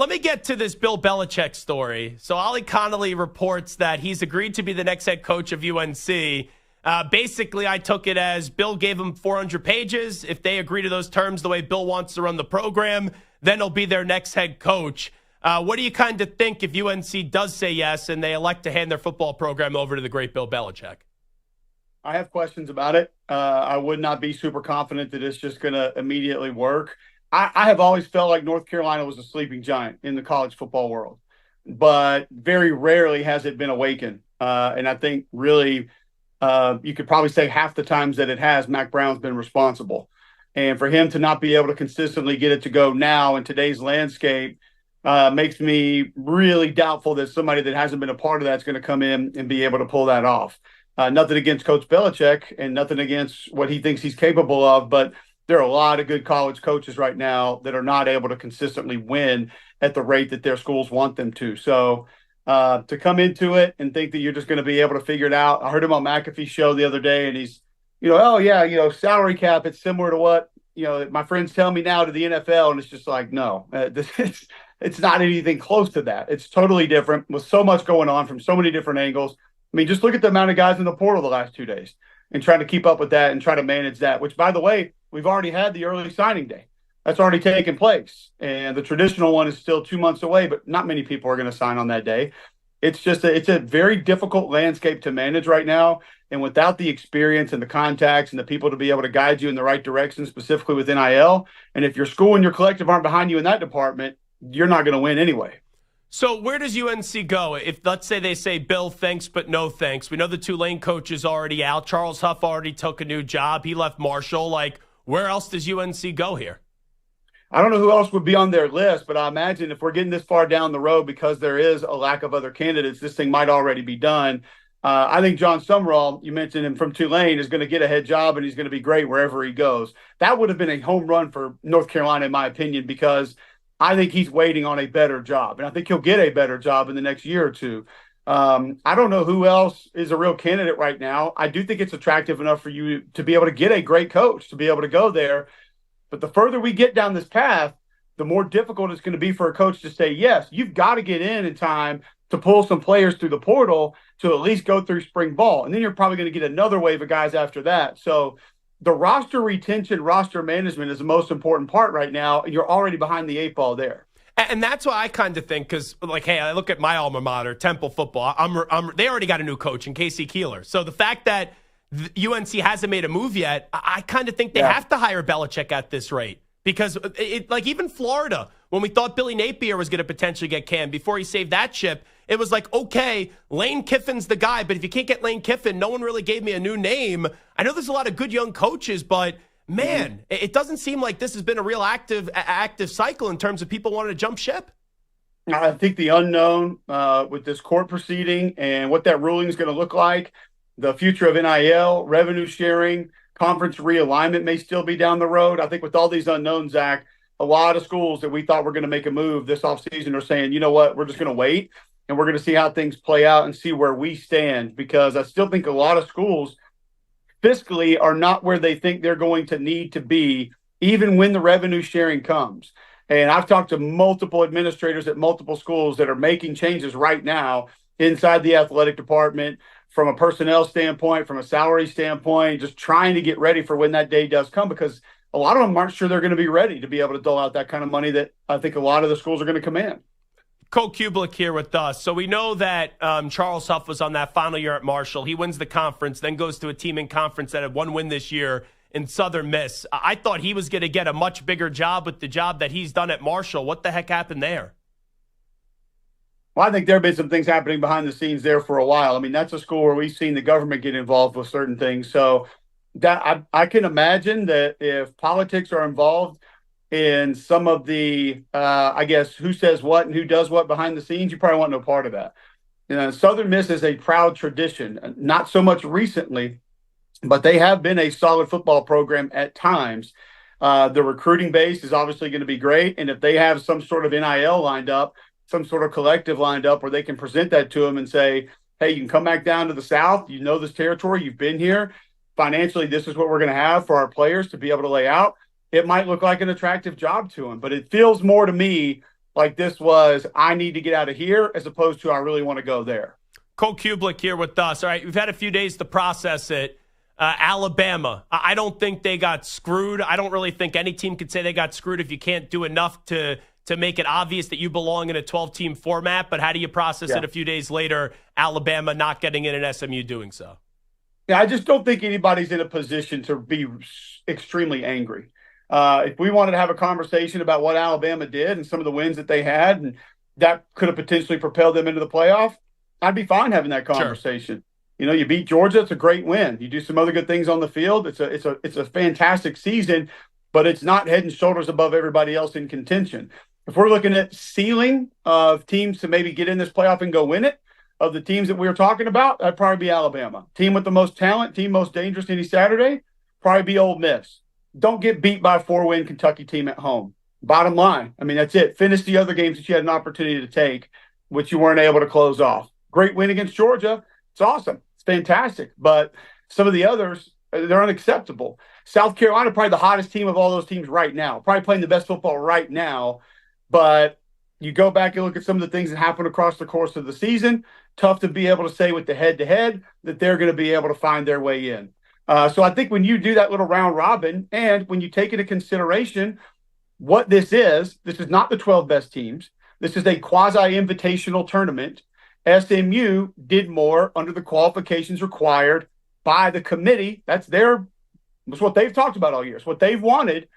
let me get to this Bill Belichick story. So Ollie Connolly reports that he's agreed to be the next head coach of UNC. Basically, I took it as Bill gave him 400 pages. If they agree to those terms the way Bill wants to run the program, then he'll be their next head coach. What do you kind of think if UNC does say yes and they elect to hand their football program over to the great Bill Belichick? I have questions about it. I would not be super confident that it's just going to immediately work. I have always felt like North Carolina was a sleeping giant in the college football world, but very rarely has it been awakened. And I think really you could probably say half the times that it has, Mac Brown's been responsible. And for him to not be able to consistently get it to go now in today's landscape makes me really doubtful that somebody that hasn't been a part of that's going to come in and be able to pull that off. Nothing against Coach Belichick and nothing against what he thinks he's capable of, but there are a lot of good college coaches right now that are not able to consistently win at the rate that their schools want them to. So to come into it and think that you're just going to be able to figure it out. I heard him on McAfee's show the other day, and he's, oh yeah, salary cap, it's similar to what, my friends tell me now to the NFL. And it's just like, no, it's not anything close to that. It's totally different with so much going on from so many different angles. I mean, just look at the amount of guys in the portal the last 2 days and try to keep up with that and try to manage that, which, by the way, we've already had the early signing day. That's already taken place. And the traditional one is still 2 months away, but not many people are going to sign on that day. It's just it's a very difficult landscape to manage right now. And without the experience and the contacts and the people to be able to guide you in the right direction, specifically with NIL, and if your school and your collective aren't behind you in that department, you're not going to win anyway. So where does UNC go? If, let's say, they say, Bill, thanks, but no thanks. We know the Tulane coach is already out. Charles Huff already took a new job. He left Marshall. Where else does UNC go here? I don't know who else would be on their list, but I imagine if we're getting this far down the road because there is a lack of other candidates, this thing might already be done. I think John Sumrall, you mentioned him from Tulane, is going to get a head job and he's going to be great wherever he goes. That would have been a home run for North Carolina, in my opinion, because I think he's waiting on a better job, and I think he'll get a better job in the next year or two. I don't know who else is a real candidate right now. I do think it's attractive enough for you to be able to get a great coach, to be able to go there. But the further we get down this path, the more difficult it's going to be for a coach to say, yes, you've got to get in time to pull some players through the portal to at least go through spring ball. And then you're probably going to get another wave of guys after that. So the roster retention, roster management is the most important part right now. And you're already behind the 8 ball there. And that's what I kind of think, because, hey, I look at my alma mater, Temple football. They already got a new coach in Casey Keeler. So the fact that UNC hasn't made a move yet, I kind of think they have to hire Belichick at this rate. Because, even Florida, when we thought Billy Napier was going to potentially get canned before he saved that ship, it was like, okay, Lane Kiffin's the guy, but if you can't get Lane Kiffin, no one really gave me a new name. I know there's a lot of good young coaches, but, man, it doesn't seem like this has been a real active cycle in terms of people wanting to jump ship. I think the unknown with this court proceeding and what that ruling is going to look like, the future of NIL, revenue sharing, conference realignment may still be down the road. I think with all these unknowns, Zach, a lot of schools that we thought were going to make a move this offseason are saying, you know what, we're just going to wait and we're going to see how things play out and see where we stand, because I still think a lot of schools fiscally are not where they think they're going to need to be, even when the revenue sharing comes. And I've talked to multiple administrators at multiple schools that are making changes right now inside the athletic department, from a personnel standpoint, from a salary standpoint, just trying to get ready for when that day does come, because a lot of them aren't sure they're going to be ready to be able to dole out that kind of money that I think a lot of the schools are going to command. Cole Cubelic here with us. So we know that Charles Huff was on that final year at Marshall. He wins the conference, then goes to a team in conference that had one win this year in Southern Miss. I thought he was going to get a much bigger job with the job that he's done at Marshall. What the heck happened there? Well, I think there have been some things happening behind the scenes there for a while. I mean, that's a school where we've seen the government get involved with certain things. So that I can imagine that if politics are involved in some of the, who says what and who does what behind the scenes, you probably want no part of that. Southern Miss is a proud tradition, not so much recently, but they have been a solid football program at times. The recruiting base is obviously going to be great. And if they have some sort of NIL lined up, some sort of collective lined up where they can present that to them and say, hey, you can come back down to the South. You know this territory. You've been here. Financially, this is what we're going to have for our players to be able to lay out. It might look like an attractive job to them, but it feels more to me like this was, I need to get out of here, as opposed to I really want to go there. Cole Cubelic here with us. All right, we've had a few days to process it. Alabama, I don't think they got screwed. I don't really think any team could say they got screwed if you can't do enough to make it obvious that you belong in a 12-team format. But how do you process it a few days later, Alabama not getting in and SMU doing so? Yeah, I just don't think anybody's in a position to be extremely angry. If we wanted to have a conversation about what Alabama did and some of the wins that they had, and that could have potentially propelled them into the playoff, I'd be fine having that conversation. Sure. You know, you beat Georgia, it's a great win. You do some other good things on the field, it's a fantastic season, but it's not head and shoulders above everybody else in contention. If we're looking at ceiling of teams to maybe get in this playoff and go win it, of the teams that we were talking about, that'd probably be Alabama. Team with the most talent, team most dangerous any Saturday, probably be Ole Miss. Don't get beat by a 4-win Kentucky team at home. Bottom line, I mean, that's it. Finish the other games that you had an opportunity to take, which you weren't able to close off. Great win against Georgia. It's awesome. It's fantastic. But some of the others, they're unacceptable. South Carolina, probably the hottest team of all those teams right now. Probably playing the best football right now. But you go back and look at some of the things that happened across the course of the season. Tough to be able to say with the head-to-head that they're going to be able to find their way in. So I think when you do that little round robin, and when you take into consideration what this is not the 12 best teams. This is a quasi-invitational tournament. SMU did more under the qualifications required by the committee. That's what they've talked about all year. It's what they've wanted.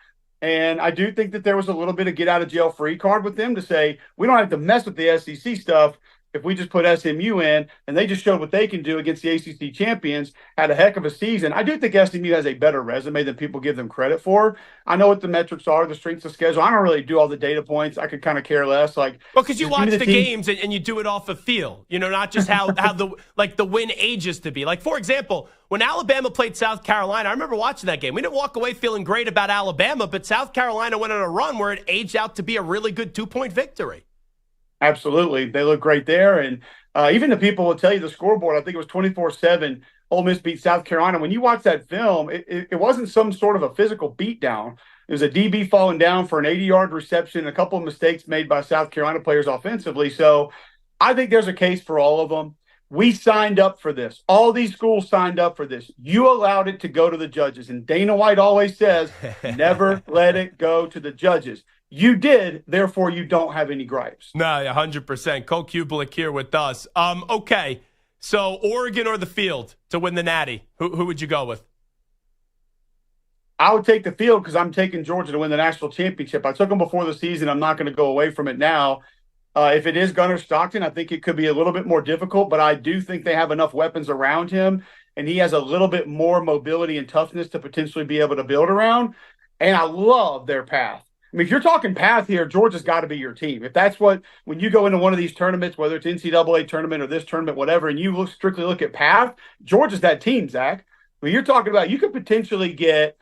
And I do think that there was a little bit of get out of jail free card with them to say, we don't have to mess with the SEC stuff if we just put SMU in, and they just showed what they can do against the ACC champions, had a heck of a season. I do think SMU has a better resume than people give them credit for. I know what the metrics are, the strengths of schedule. I don't really do all the data points. I could kind of care less. Well, because you watch the games and you do it off a feel, not just how the win ages to be. Like, for example, when Alabama played South Carolina, I remember watching that game. We didn't walk away feeling great about Alabama, but South Carolina went on a run where it aged out to be a really good 2-point victory. Absolutely. They look great there. And even the people will tell you the scoreboard, I think it was 24-7, Ole Miss beat South Carolina. When you watch that film, it wasn't some sort of a physical beatdown. It was a DB falling down for an 80-yard reception, a couple of mistakes made by South Carolina players offensively. So I think there's a case for all of them. We signed up for this. All these schools signed up for this. You allowed it to go to the judges. And Dana White always says, never let it go to the judges. You did, therefore you don't have any gripes. No, 100%. Cole Cubelic here with us. Okay, so Oregon or the field to win the Natty? Who would you go with? I would take the field because I'm taking Georgia to win the national championship. I took them before the season. I'm not going to go away from it now. If it is Gunnar Stockton, I think it could be a little bit more difficult, but I do think they have enough weapons around him, and he has a little bit more mobility and toughness to potentially be able to build around. And I love their path. I mean, if you're talking path here, Georgia's got to be your team. If that's when you go into one of these tournaments, whether it's NCAA tournament or this tournament, whatever, and you strictly look at path, Georgia's that team, Zach. When you're talking about, you could potentially get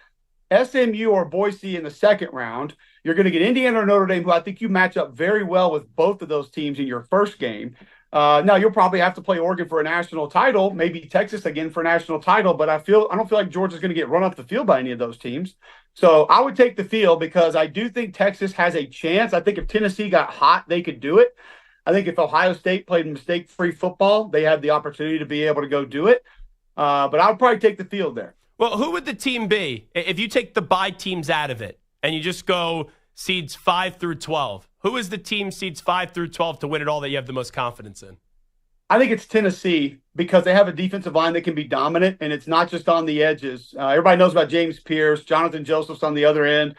SMU or Boise in the second round. You're going to get Indiana or Notre Dame, who I think you match up very well with both of those teams in your first game. Now, you'll probably have to play Oregon for a national title, maybe Texas again for a national title, but I don't feel like Georgia's going to get run off the field by any of those teams. So I would take the field because I do think Texas has a chance. I think if Tennessee got hot, they could do it. I think if Ohio State played mistake-free football, they have the opportunity to be able to go do it. But I would probably take the field there. Well, who would the team be if you take the bye teams out of it and you just go seeds 5 through 12? Who is the team seeds 5 through 12 to win it all that you have the most confidence in? I think it's Tennessee because they have a defensive line that can be dominant, and it's not just on the edges. Everybody knows about James Pierce. Jonathan Joseph's on the other end.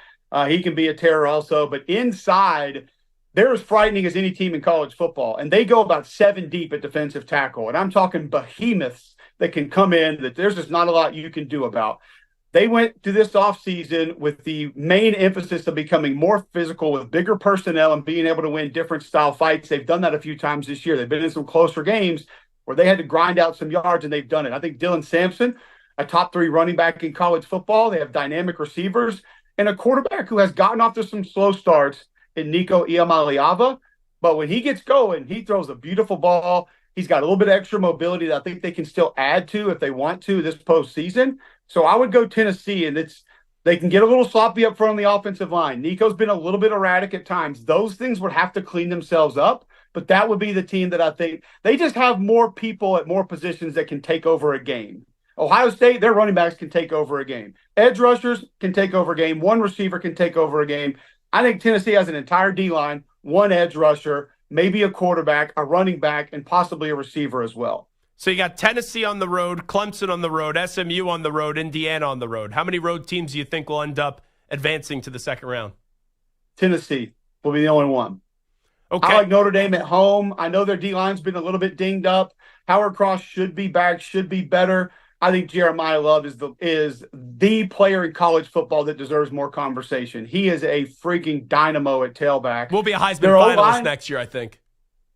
He can be a terror also. But inside, they're as frightening as any team in college football, and they go about 7 deep at defensive tackle. And I'm talking behemoths that can come in that there's just not a lot you can do about. They went to this offseason with the main emphasis of becoming more physical with bigger personnel and being able to win different style fights. They've done that a few times this year. They've been in some closer games where they had to grind out some yards, and they've done it. I think Dylan Sampson, a top 3 running back in college football. They have dynamic receivers and a quarterback who has gotten off to some slow starts in Nico Iamaleava. But when he gets going, he throws a beautiful ball. He's got a little bit of extra mobility that I think they can still add to if they want to this postseason. So I would go Tennessee, and They can get a little sloppy up front on the offensive line. Nico's been a little bit erratic at times. Those things would have to clean themselves up, but that would be the team that I think they just have more people at more positions that can take over a game. Ohio State, their running backs can take over a game. Edge rushers can take over a game. One receiver can take over a game. I think Tennessee has an entire D-line, one edge rusher, maybe a quarterback, a running back, and possibly a receiver as well. So you got Tennessee on the road, Clemson on the road, SMU on the road, Indiana on the road. How many road teams do you think will end up advancing to the second round? Tennessee will be the only one. Okay. I like Notre Dame at home. I know their D-line's been a little bit dinged up. Howard Cross should be back, should be better. I think Jeremiah Love is the player in college football that deserves more conversation. He is a freaking dynamo at tailback. We'll be a Heisman finalist next year, I think.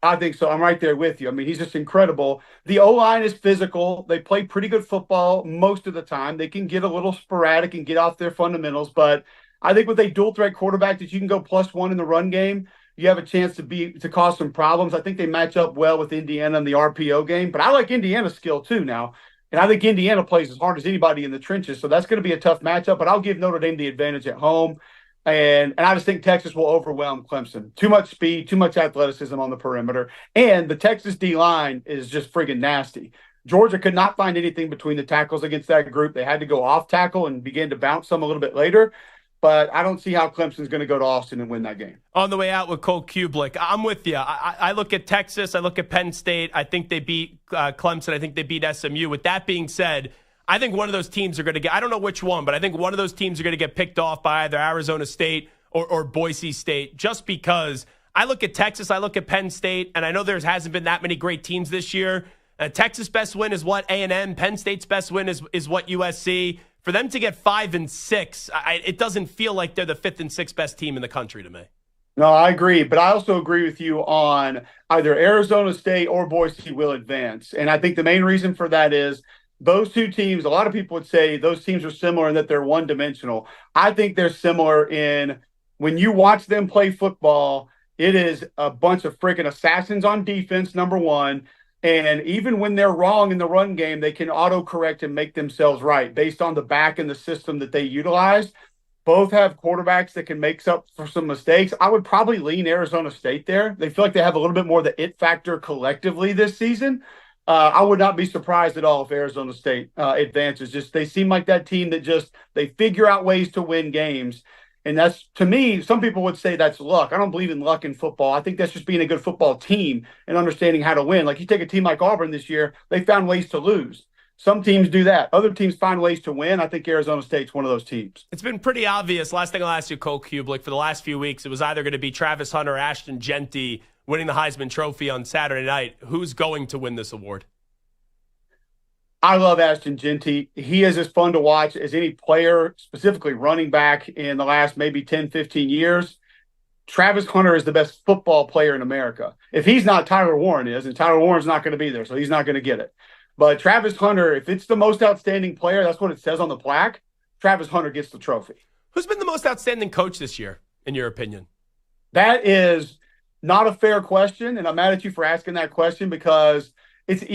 I think so. I'm right there with you. I mean, he's just incredible. The O-line is physical. They play pretty good football most of the time. They can get a little sporadic and get off their fundamentals, but I think with a dual-threat quarterback that you can go +1 in the run game, you have a chance to cause some problems. I think they match up well with Indiana in the RPO game, but I like Indiana's skill too now. And I think Indiana plays as hard as anybody in the trenches, so that's going to be a tough matchup, but I'll give Notre Dame the advantage at home. And I just think Texas will overwhelm Clemson. Too much speed, too much athleticism on the perimeter. And the Texas D-line is just friggin' nasty. Georgia could not find anything between the tackles against that group. They had to go off tackle and begin to bounce some a little bit later. But I don't see how Clemson's going to go to Austin and win that game. On the way out with Cole Cubelic, I'm with you. I look at Texas. I look at Penn State. I think they beat Clemson. I think they beat SMU. With that being said, I think one of those teams are going to get, I don't know which one, but I think one of those teams are going to get picked off by either Arizona State or Boise State, just because I look at Texas, I look at Penn State, and I know there hasn't been that many great teams this year. Texas' best win is what, A&M. Penn State's best win is what, USC. For them to get 5 and 6, it doesn't feel like they're the 5th and 6th best team in the country to me. No, I agree, but I also agree with you on either Arizona State or Boise will advance. And I think the main reason for that is those two teams, a lot of people would say those teams are similar in that they're one-dimensional. I think they're similar in when you watch them play football, it is a bunch of freaking assassins on defense, number one. And even when they're wrong in the run game, they can autocorrect and make themselves right based on the back and the system that they utilize. Both have quarterbacks that can make up for some mistakes. I would probably lean Arizona State there. They feel like they have a little bit more of the it factor collectively this season. I would not be surprised at all if Arizona State advances. Just they seem like that team that just they figure out ways to win games. And that's, to me, some people would say that's luck. I don't believe in luck in football. I think that's just being a good football team and understanding how to win. Like you take a team like Auburn this year, they found ways to lose. Some teams do that. Other teams find ways to win. I think Arizona State's one of those teams. It's been pretty obvious. Last thing I'll ask you, Cole Cubelic, for the last few weeks, it was either going to be Travis Hunter or Ashton Genty winning the Heisman Trophy on Saturday night. Who's going to win this award? I love Ashton Genty. He is as fun to watch as any player, specifically running back, in the last maybe 10, 15 years. Travis Hunter is the best football player in America. If he's not, Tyler Warren is, and Tyler Warren's not going to be there, so he's not going to get it. But Travis Hunter, if it's the most outstanding player, that's what it says on the plaque, Travis Hunter gets the trophy. Who's been the most outstanding coach this year, in your opinion? That is not a fair question, and I'm mad at you for asking that question because it could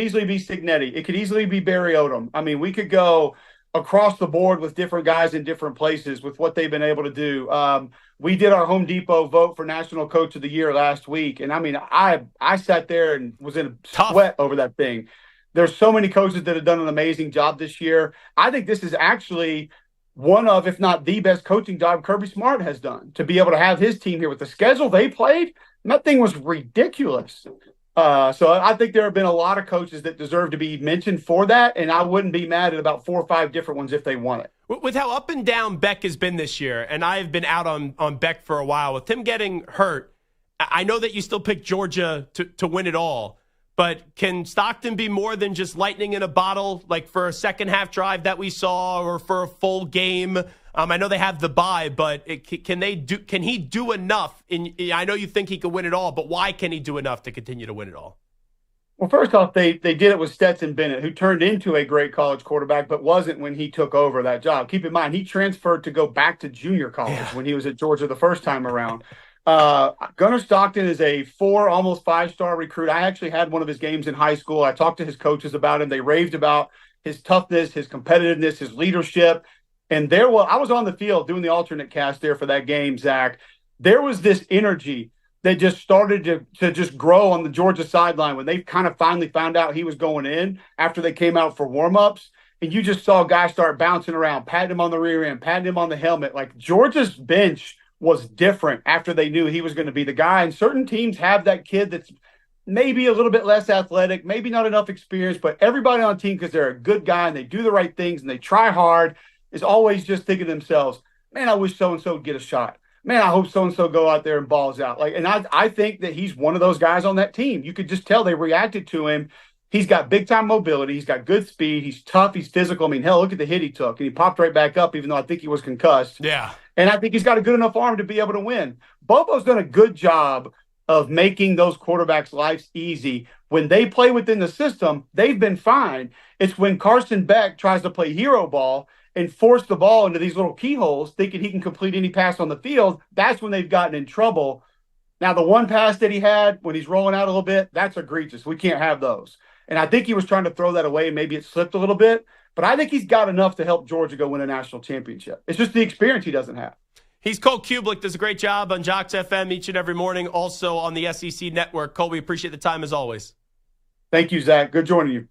easily be Signetti. It could easily be Barry Odom. I mean, we could go across the board with different guys in different places with what they've been able to do. We did our Home Depot vote for National Coach of the Year last week, and I mean, I sat there and was in a sweat over that thing. There's so many coaches that have done an amazing job this year. I think this is actually one of, if not the best coaching job Kirby Smart has done, to be able to have his team here with the schedule they played. That thing was ridiculous. So I think there have been a lot of coaches that deserve to be mentioned for that, and I wouldn't be mad at about 4 or 5 different ones if they won it. With how up and down Beck has been this year, and I've been out on Beck for a while, with him getting hurt, I know that you still pick Georgia to win it all, but can Stockton be more than just lightning in a bottle, like for a second-half drive that we saw or for a full game? I know they have the bye, but can he do enough? I know you think he could win it all, but why can he do enough to continue to win it all? Well, first off, they did it with Stetson Bennett, who turned into a great college quarterback, but wasn't when he took over that job. Keep in mind, he transferred to go back to junior college when he was at Georgia the first time around. Gunnar Stockton is a 4, almost 5-star recruit. I actually had one of his games in high school. I talked to his coaches about him. They raved about his toughness, his competitiveness, his leadership. And I was on the field doing the alternate cast there for that game, Zach. There was this energy that just started to just grow on the Georgia sideline when they kind of finally found out he was going in after they came out for warmups. And you just saw guys start bouncing around, patting him on the rear end, patting him on the helmet. Like Georgia's bench was different after they knew he was going to be the guy. And certain teams have that kid that's maybe a little bit less athletic, maybe not enough experience, but everybody on the team, because they're a good guy and they do the right things and they try hard, is always just thinking to themselves, man, I wish so-and-so would get a shot. Man, I hope so-and-so go out there and balls out. And I think that he's one of those guys on that team. You could just tell they reacted to him. He's got big-time mobility. He's got good speed. He's tough. He's physical. I mean, hell, look at the hit he took. And he popped right back up, even though I think he was concussed. Yeah. And I think he's got a good enough arm to be able to win. Bobo's done a good job of making those quarterbacks' lives easy. When they play within the system, they've been fine. It's when Carson Beck tries to play hero ball and force the ball into these little keyholes, thinking he can complete any pass on the field, that's when they've gotten in trouble. Now, the one pass that he had when he's rolling out a little bit, that's egregious. We can't have those. And I think he was trying to throw that away. Maybe it slipped a little bit. But I think he's got enough to help Georgia go win a national championship. It's just the experience he doesn't have. He's Cole Cubelic, does a great job on Jocks FM each and every morning, also on the SEC Network. Cole, we appreciate the time as always. Thank you, Zach. Good joining you.